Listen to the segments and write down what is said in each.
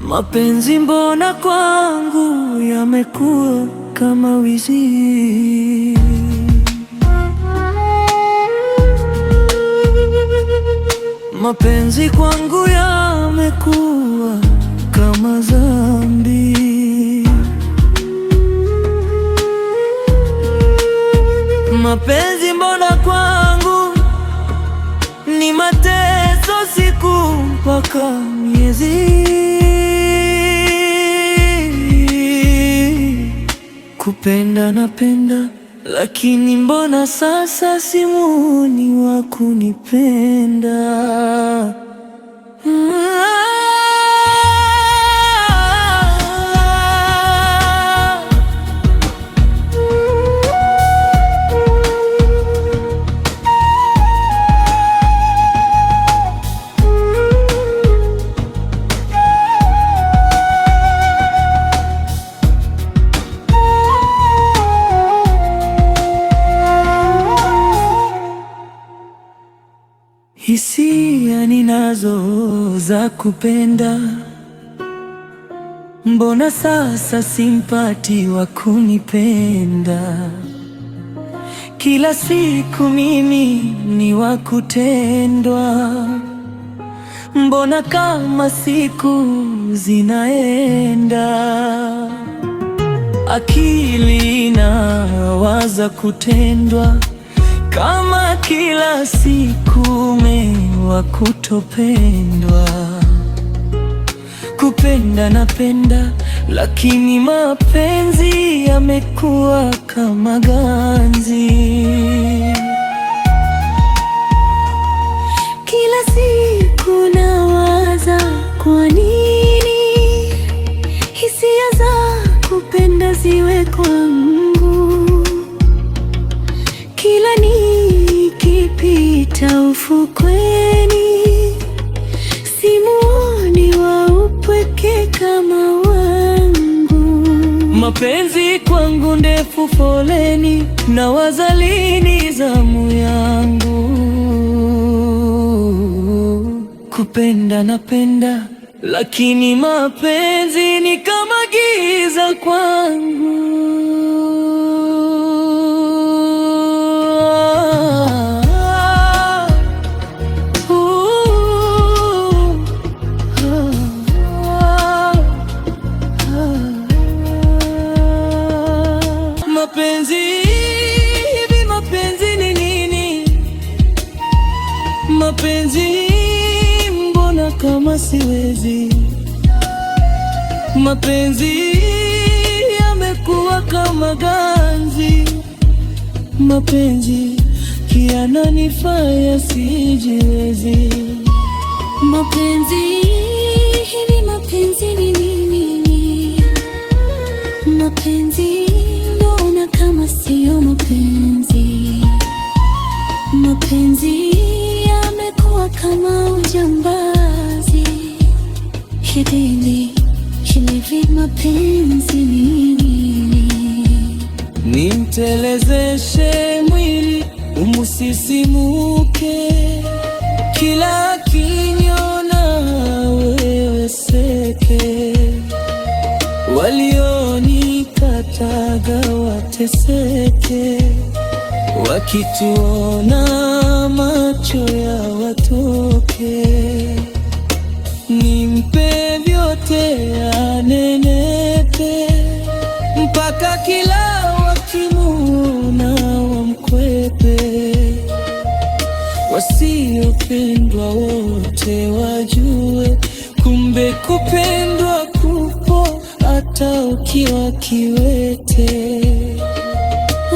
Mapenzi mbona kwangu yamekuwa kama wizi? Mapenzi kwangu yamekuwa kama dhambi. Mapenzi mbona kwangu ni mateso, siku mpaka miezi. Kupenda napenda, lakini mbona sasa simuoni wa kunipenda? Hisia ninazo za kupenda, mbona sasa simpati wa kunipenda? Kila siku mimi ni wa kutendwa, mbona kama siku zinaenda, akili inawaza kutendwa, kama kila siku mewa kutopendwa. Kupenda napenda, lakini mapenzi yamekuwa kama ganzi. Kila siku nawaza, kwa nini hisia za kupenda ziwe kwangu? Kila nikipita ufukweni, simuoni wa upweke kama wangu. Mapenzi kwangu ndefu foleni, na wazalini zamu yangu. Kupenda napenda, lakini mapenzi ni kama giza kwangu. Mapenzi hivi, mapenzi ni nini? Mapenzi mbona kama siwezi? Mapenzi yamekuwa kama ganzi. Mapenzi yananifanya sijiwezi. Mapenzi hivi, mapenzi ni nini? Mapenzi mbona kama sio mapenzi? Mapenzi yamekuwa kama ujambazi. Hivi mapenzi ni nini? Nimtelezeshe mwili umusisimuke, kila kinyona wewe seke. Walionikataga wateseke, wakituona macho ya watoke. Nimpe vyote anenepe, mpaka kila wakimuona wamkwepe. Wasiopendwa wote wajue, kumbe kupendwa kupo hata ukiwa kiwete.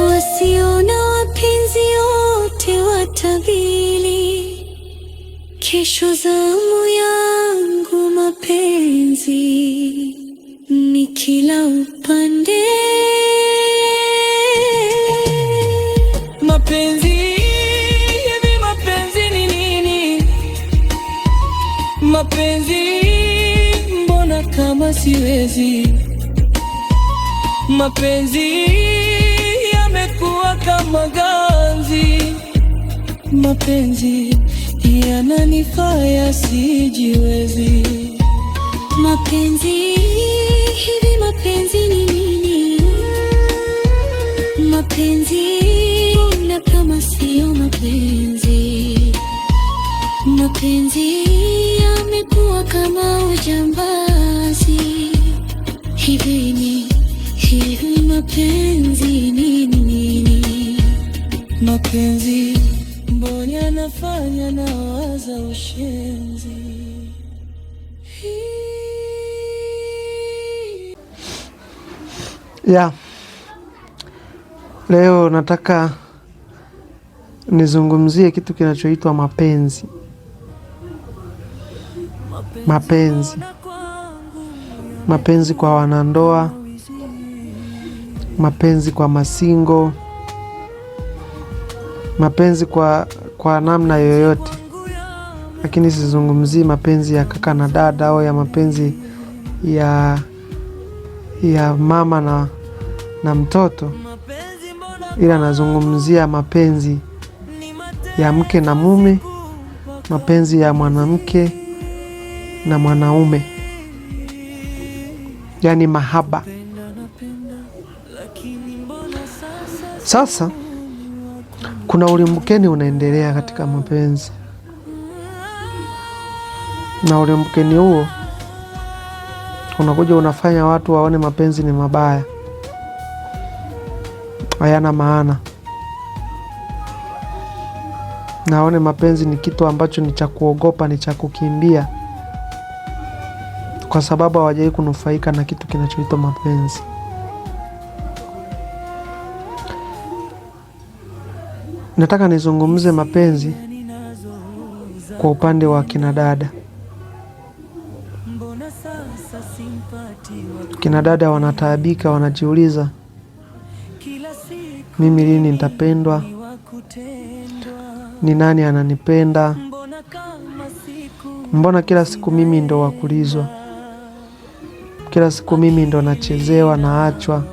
Wasiona wapenzi wote watabili, kesho zamu yangu mapenzi ni kila upande. Mapenzi hivi, mapenzi ni nini? Mapenzi mbona kama siwezi? Mapenzi yamekuwa kama ganzi. Mapenzi yananifanya sijiwezi. Mapenzi, hivi mapenzi ni nini? Mapenzi na kama sio mapenzi. Mapenzi yamekuwa kama ujambazi. Hivi mapenzi ni nini? Mapenzi mbona yanafanya nawaza ushenzi. Leo nataka nizungumzie kitu kinachoitwa mapenzi. Mapenzi kwa wanandoa, mapenzi kwa masingo, mapenzi kwa namna yoyote. Lakini sizungumzii mapenzi ya kaka na dada au ya mapenzi ya mama na mtoto, ila nazungumzia mapenzi ya mke na mume, mapenzi ya mwanamke na mwanaume, yaani mahaba. Sasa kuna ulimbukeni unaendelea katika mapenzi, na ulimbukeni huo unakuja unafanya watu waone mapenzi ni mabaya, hayana maana. Naone mapenzi ni kitu ambacho ni cha kuogopa, ni cha kukimbia, kwa sababu hawajai kunufaika na kitu kinachoitwa mapenzi. Nataka nizungumze mapenzi kwa upande wa kina dada. Kina dada wanataabika, wanajiuliza, mimi lini nitapendwa? Ni nani ananipenda? Mbona kila siku mimi ndo wakulizwa? Kila siku mimi ndo nachezewa, naachwa.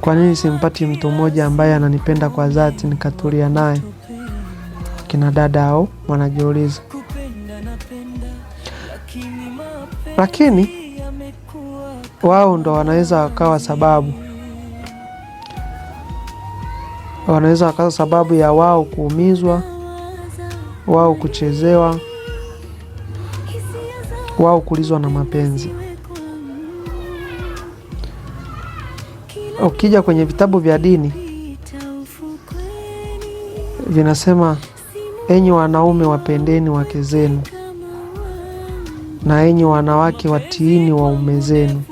Kwa nini simpati mtu mmoja ambaye ananipenda kwa dhati nikatulia naye? Kina dada hao wanajiuliza. Lakini wao ndo wanaweza wakawa sababu. Wanaweza wakawa sababu ya wao kuumizwa, wao kuchezewa, wao kulizwa na mapenzi. Ukija kwenye vitabu vya dini vinasema, enyi wanaume wapendeni wake zenu, na enyi wanawake watiini waume zenu.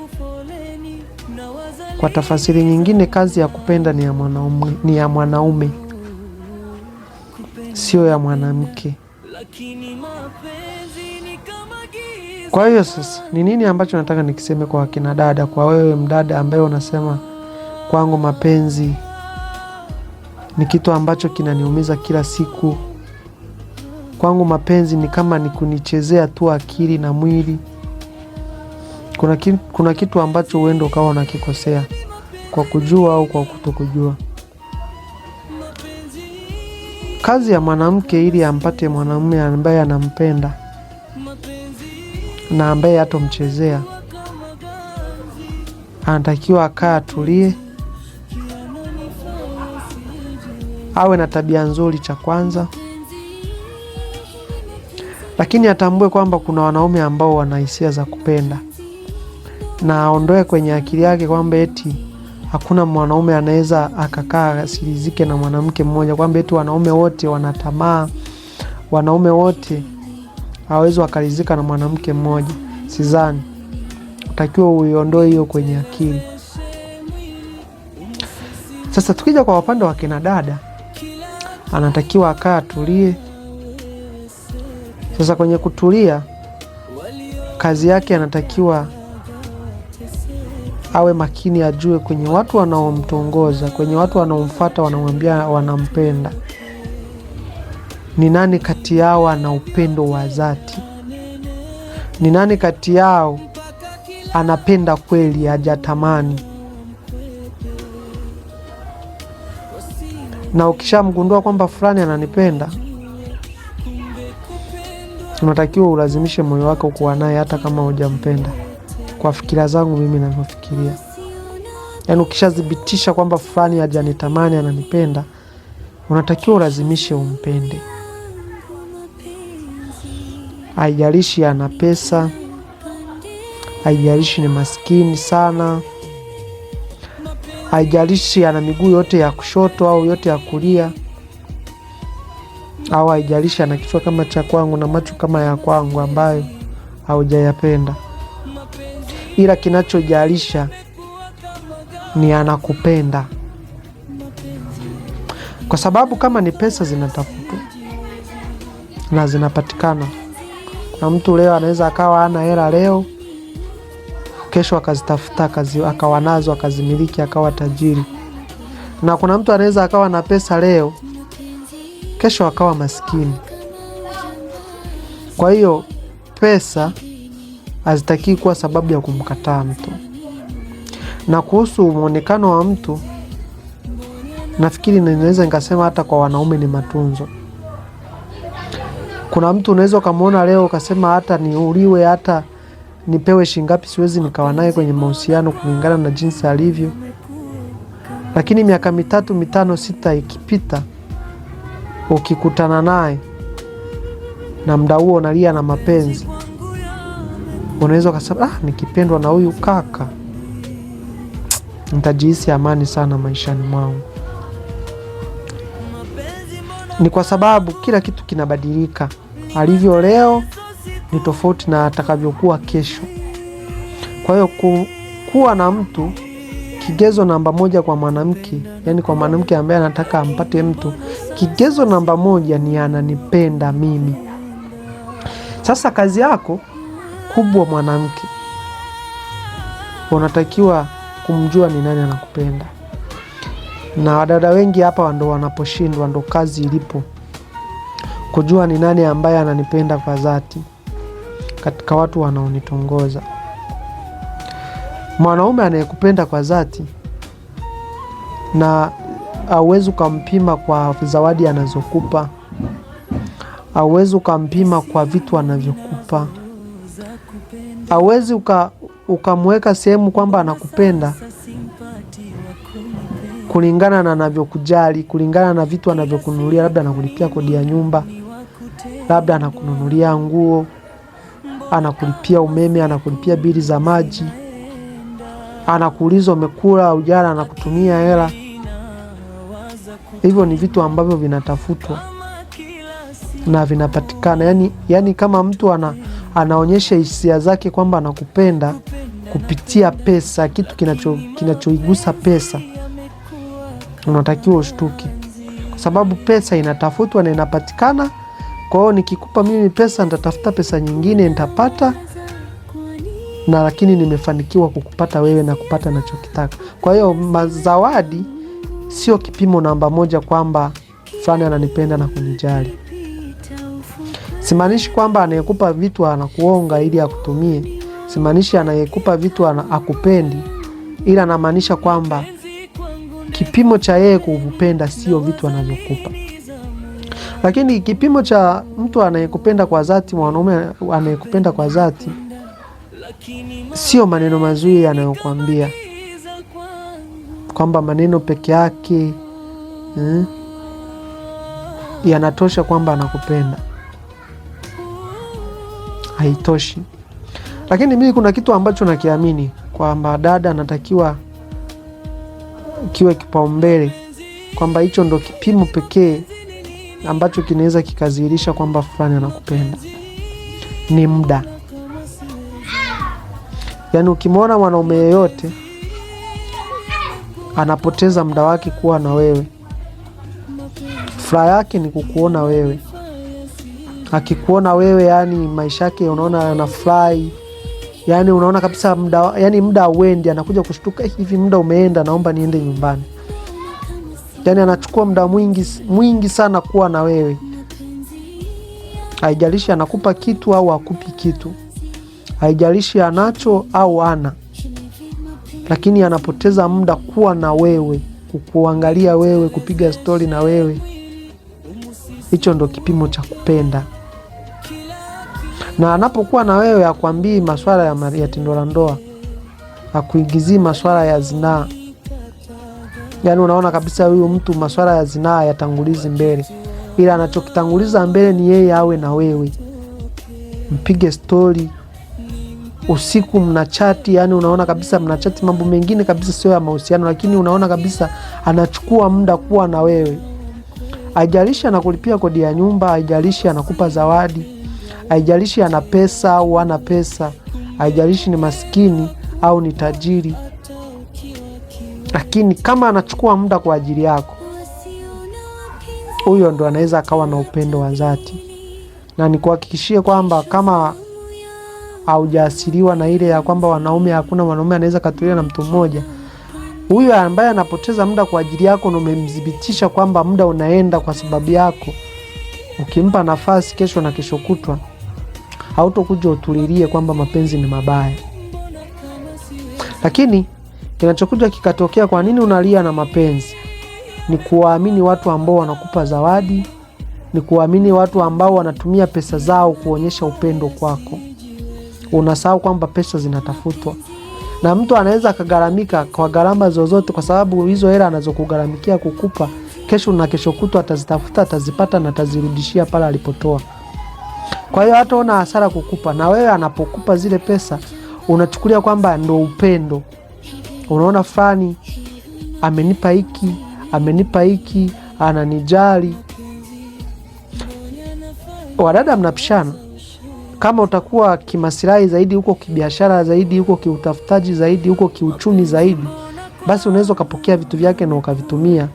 Kwa tafasiri nyingine, kazi ya kupenda ni ya mwanaume, sio ya mwanamke. Kwa hiyo sasa, ni nini ambacho nataka nikiseme kwa kina dada? Kwa wewe mdada ambaye unasema, kwangu mapenzi ni kitu ambacho kinaniumiza kila siku, kwangu mapenzi ni kama ni kunichezea tu akili na mwili. Kuna kitu ambacho uende ukawa unakikosea kwa kujua au kwa kutokujua. Kazi ya mwanamke ili ampate mwanamume ambaye anampenda na ambaye hatomchezea, anatakiwa akaa atulie, awe na tabia nzuri cha kwanza. Lakini atambue kwamba kuna wanaume ambao wana hisia za kupenda, na aondoe kwenye akili yake kwamba eti hakuna mwanaume anaweza akakaa asilizike na mwanamke mmoja, kwamba eti wanaume wote wanatamaa, wanaume wote hawezi wakalizika na mwanamke mmoja. Sidhani. Utakiwa uiondoe hiyo kwenye akili. Sasa tukija kwa upande wa kina dada, anatakiwa akaa atulie. Sasa kwenye kutulia, kazi yake anatakiwa awe makini, ajue kwenye watu wanaomtongoza, kwenye watu wanaomfuata, wanamwambia wanampenda, ni nani kati yao ana upendo wa dhati? Ni nani kati yao anapenda kweli, hajatamani? Na ukishamgundua kwamba fulani ananipenda, unatakiwa ulazimishe moyo wako kuwa naye hata kama hujampenda. Kwa fikira zangu mimi ninavyofikiria, yaani ukishathibitisha kwamba fulani hajanitamani, ananipenda, unatakiwa ulazimishe umpende. Haijalishi ana pesa, haijalishi ni maskini sana, haijalishi ana miguu yote ya kushoto au yote ya kulia, au haijalishi ana kichwa kama cha kwangu na macho kama ya kwangu ambayo haujayapenda. Ila kinachojalisha ni anakupenda. Kwa sababu kama ni pesa zinatafutwa na zinapatikana. Kuna mtu leo anaweza akawa hana hela leo, kesho akazitafuta, akawa nazo, akazimiliki, akawa tajiri. Na kuna mtu anaweza akawa na pesa leo, kesho akawa maskini. Kwa hiyo pesa hazitaki kuwa sababu ya kumkataa mtu. Na kuhusu muonekano wa mtu, nafikiri ninaweza nikasema hata kwa wanaume ni matunzo. Kuna mtu unaweza kumuona leo ukasema hata niuliwe, hata nipewe shingapi siwezi nikawa naye kwenye mahusiano kulingana na jinsi alivyo. Lakini miaka 3, 5, 6 ikipita, ukikutana naye na muda huo unalia na mapenzi, unaweza kusema nikipendwa na huyu kaka nitajihisi amani sana maishani mwangu. Ni kwa sababu kila kitu kinabadilika. Alivyo leo ni tofauti na atakavyokuwa kesho. Kwa hiyo kuwa na mtu, kigezo namba 1 kwa mwanamke, yani kwa mwanamke ambaye anataka ampate mtu, kigezo namba 1 ni ananipenda mimi. Sasa kazi yako kubwa mwanamke, unatakiwa kumjua ni nani anakupenda. Na wadada wengi hapa ndo wanaposhindwa, ndo kazi ilipo. Kujua ni nani ambaye ananipenda kwa dhati katika watu wanaonitongoza. Mwanaume anayekupenda kwa dhati, na hauwezi ukampima kwa zawadi anazokupa, hauwezi ukampima kwa vitu anavyokupa, hauwezi ukamweka sehemu kwamba anakupenda kulingana na anavyokujali, kulingana na vitu anavyokununulia. Labda anakulipia kodi ya nyumba, labda anakununulia nguo, anakulipia umeme, anakulipia bili za maji, anakuuliza umekula au jana, anakutumia hela. Hivyo ni vitu ambavyo vinatafutwa na vinapatikana. Yani kama mtu anaonyesha hisia zake kwamba anakupenda kupitia pesa, kitu kinachoigusa pesa, unatakiwa ushtuki, kwa sababu pesa inatafutwa na inapatikana. Kwa hiyo nikikupa mimi pesa, nitatafuta pesa nyingine nitapata, na lakini nimefanikiwa kukupata wewe na kupata nachokitaka. Kwa hiyo mazawadi sio kipimo namba 1 kwamba fulani ananipenda na kunijali. Simaanishi kwamba anayekupa vitu anakuonga ili akutumie. Simaanishi anayekupa vitu akupendi, ila anamaanisha kwamba kipimo cha yeye kukupenda sio vitu anavyokupa. Lakini kipimo cha mtu anayekupenda kwa dhati, mwanaume anayekupenda kwa dhati, sio maneno mazuri anayokuambia, kwamba maneno peke yake yanatosha kwamba anakupenda. Haitoshi. Lakini mimi kuna kitu ambacho nakiamini, kwamba dada anatakiwa kiwe kipaumbele, kwamba hicho ndo kipimo pekee ambacho kinaweza kikazihirisha kwamba fulani anakupenda. Ni muda. Yaani ukimwona mwanaume yeyote anapoteza muda wake kuwa na wewe, furaha yake ni kukuona wewe. Akikuona wewe, yani maisha yake unaona anafurahi, yani unaona kabisa muda uendi, anakuja kushtuka, hivi muda umeenda, naomba niende nyumbani. Yani anachukua muda mwingi sana kuwa na wewe. Haijalishi anakupa kitu au hakupi kitu, haijalishi anacho au ana, lakini anapoteza muda kuwa na wewe, kukuangalia wewe, kupiga stori na wewe. Hicho ndo kipimo cha kupenda. Na anapokuwa na wewe akwambii masuala ya tendo la ndoa, akuigizii masuala ya zinaa. Yaani unaona kabisa huyu mtu masuala ya zinaa yatangulizi mbele, ila anachokitanguliza mbele ni yeye awe na wewe, mpige story usiku, mnachati. Yani unaona kabisa mnachati mambo mengine kabisa sio ya mahusiano, lakini unaona kabisa anachukua muda kuwa na wewe. Haijalishi anakulipia kodi ya nyumba, haijalishi anakupa zawadi, haijalishi ana pesa au hana pesa, haijalishi ni maskini au ni tajiri, lakini kama anachukua muda kwa ajili yako, huyo ndo anaweza akawa na upendo wa dhati. Na nikuhakikishie kwamba kama haujaasiliwa na ile ya kwamba hakuna wanaume anaweza katulia na mtu mmoja, huyo ambaye anapoteza muda kwa ajili yako na umemdhibitisha kwamba muda unaenda kwa sababu yako, ukimpa nafasi kesho na kesho kutwa, hautokuja utulilie kwamba mapenzi ni mabaya. Lakini kinachokuja kikatokea, kwa nini unalia na mapenzi? Ni kuwaamini watu ambao wanakupa zawadi, ni kuwaamini watu ambao wanatumia pesa zao kuonyesha upendo kwako. Unasahau kwamba pesa zinatafutwa, na mtu anaweza akagaramika kwa gharama zozote, kwa sababu hizo hela anazokugaramikia kukupa, kesho na kesho kutwa atazitafuta, atazipata na atazirudishia pale alipotoa. Kwa hiyo hata una hasara kukupa, na wewe anapokupa zile pesa unachukulia kwamba ndo upendo. Unaona fulani amenipa hiki, ananijali. Wadada mnapishana. Kama utakuwa kimasilahi zaidi, huko kibiashara zaidi, huko kiutafutaji zaidi, huko kiuchumi zaidi, basi unaweza ukapokea vitu vyake na ukavitumia,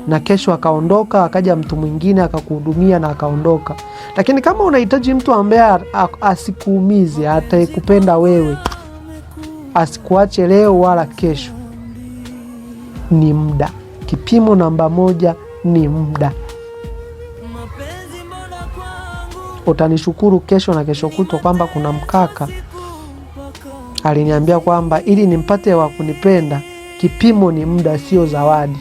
na kesho akaondoka, akaja mtu mwingine akakuhudumia na akaondoka. Lakini kama unahitaji mtu ambaye asikuumize, atakupenda wewe, asikuache leo wala kesho, ni muda. Kipimo namba 1 ni muda. Utanishukuru kesho na kesho kutwa kwamba kuna mkaka aliniambia kwamba ili nimpate wa kunipenda, kipimo ni muda, sio zawadi.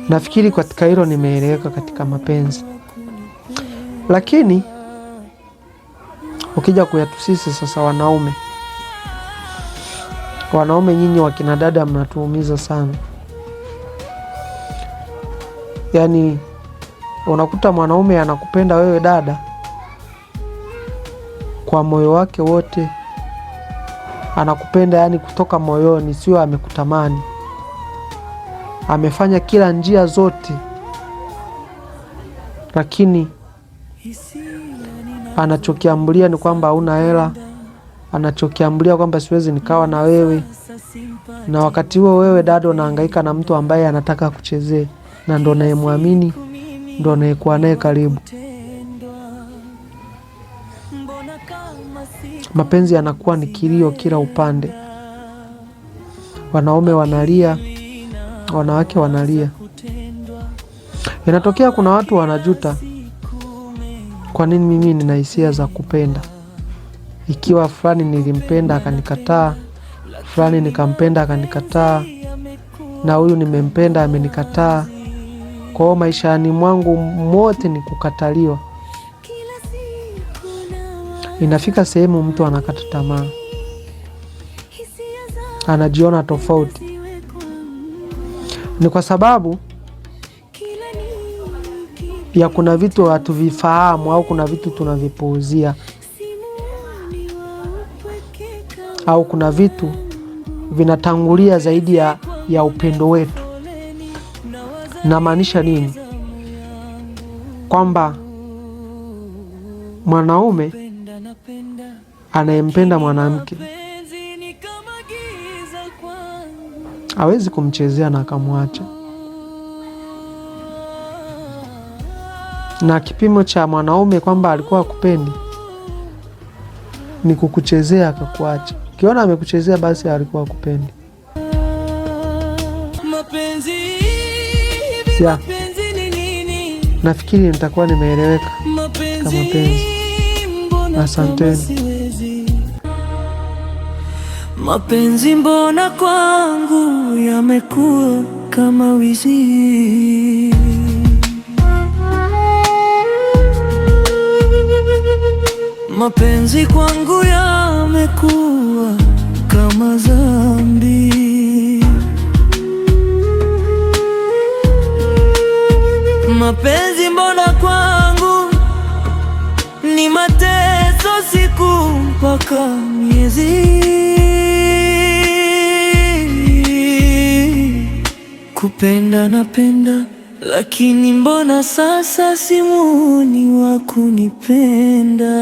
Nafikiri katika hilo nimeeleweka katika mapenzi. Lakini ukija kuyatusisi sasa, wanaume nyinyi wakina dada mnatuumiza sana. Yaani unakuta mwanaume anakupenda wewe dada kwa moyo wake wote, anakupenda yani kutoka moyoni, sio amekutamani. Amefanya kila njia zote, lakini anachokiambulia ni kwamba huna hela, anachokiambulia kwamba siwezi nikawa na wewe. Na wakati huo wewe dada unahangaika na mtu ambaye anataka kuchezea, na ndo anayemwamini, ndo anayekuwa naye karibu. Mapenzi yanakuwa ni kilio kila upande. Wanaume wanalia, wanawake wanalia. Inatokea kuna watu wanajuta, kwa nini mimi nina hisia za kupenda? Ikiwa fulani nilimpenda akanikataa, fulani nikampenda akanikataa, na huyu nimempenda amenikataa. Kwa hiyo maishani mwangu mote ni kukataliwa. Inafika sehemu mtu anakata tamaa, anajiona tofauti. Ni kwa sababu ya kuna vitu hatuvifahamu, au kuna vitu tunavipuuzia, au kuna vitu vinatangulia zaidi ya upendo wetu. Namaanisha nini? Kwamba mwanaume anayempenda mwanamke hawezi kumchezea na akamwacha. Na kipimo cha mwanaume kwamba alikuwa akupendi ni kukuchezea akakuacha. Ukiona amekuchezea basi alikuwa akupendi. Ya, nafikiri nitakuwa nimeeleweka kama mapenzi. Asanteni. Mapenzi mbona kwangu yamekuwa kama wizi? Mapenzi kwangu yamekuwa kama dhambi. Mapenzi mbona kwangu ni mateso, siku mpaka miezi. Kupenda napenda, lakini mbona sasa simuoni wa kunipenda?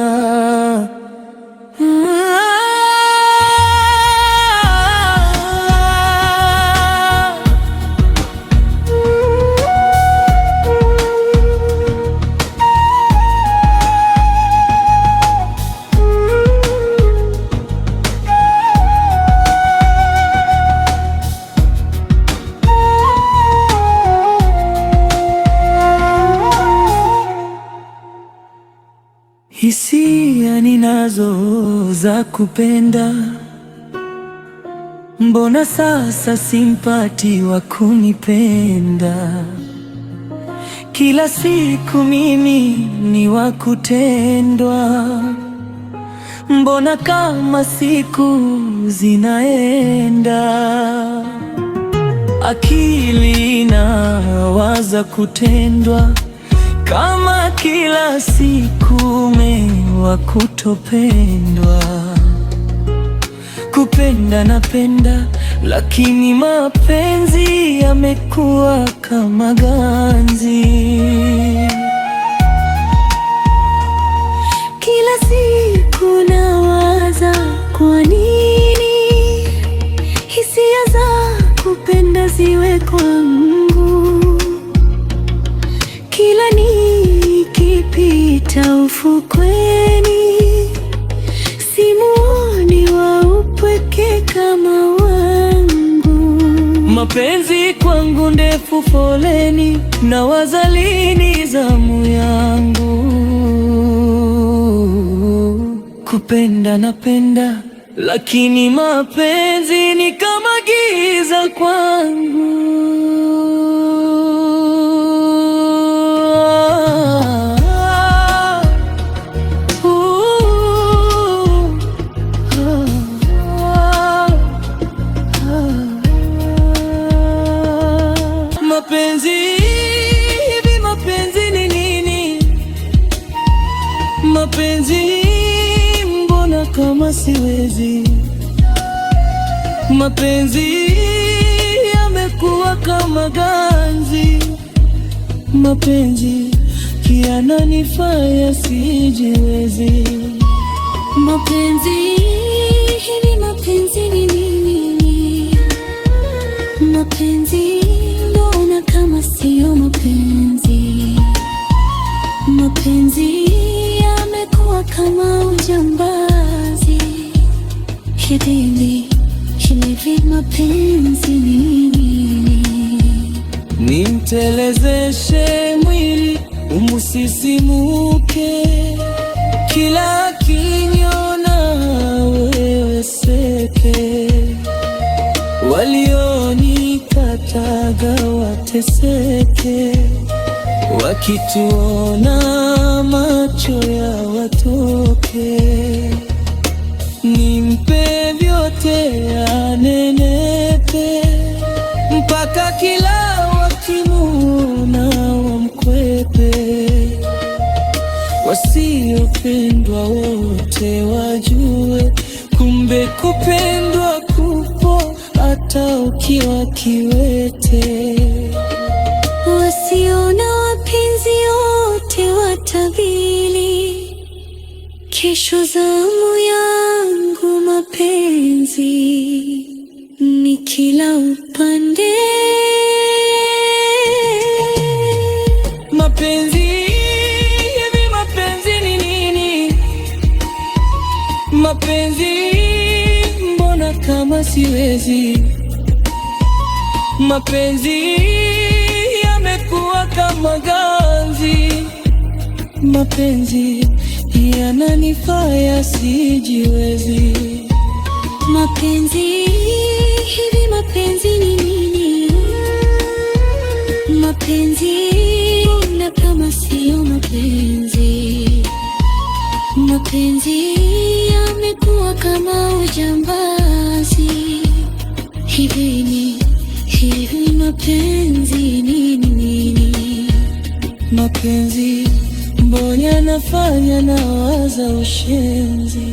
Hisia ninazo za kupenda, mbona sasa simpati wa kunipenda? Kila siku mimi ni wa kutendwa, mbona kama siku zinaenda, akili inawaza kutendwa kama kila siku mewa kutopendwa. Kupenda napenda, lakini mapenzi yamekuwa kama ganzi. Kila siku nawaza, kwa nini hisia za kupenda ziwe kwangu? Kila nikipita ufukweni, simuoni wa upweke kama wangu. Mapenzi kwangu ndefu foleni, na wazalini zamu yangu. Kupenda napenda, lakini mapenzi ni kama giza kwangu. Mapenzi hivi, mapenzi ni nini? Mapenzi mbona kama siwezi? Mapenzi yamekuwa kama ganzi. Mapenzi yananifanya sijiwezi. Mapenzi hivi, mapenzi ni nini? Mapenzi mbona kama sio mapenzi? Mapenzi yamekuwa kama ujambazi. Hivi mapenzi ni nini? Nimtelezeshe mwili umusisimuke, kila kinyona wewe seke. Walionikataga wateseke, wakituona macho ya watoke. Nimpe vyote anenepe, mpaka kila wakimuna wamkwepe. Wasiopendwa wote wajue, kumbe kupendwa kupo hata ukiwa kiwete. Wasiona wapenzi wote watabili, kesho zamu yangu mapenzi ni kila upande. Mapenzi hivi, mapenzi ni nini? Mapenzi mbona kama siwezi? Mapenzi yamekuwa kama ganzi. Mapenzi yananifanya sijiwezi. Mapenzi hivi, mapenzi ni nini? Mapenzi mbona kama sio mapenzi? Mapenzi yamekuwa kama ujambazi. Hivi mapenzi ni nini? Mapenzi mbona yanafanya na waza ushenzi.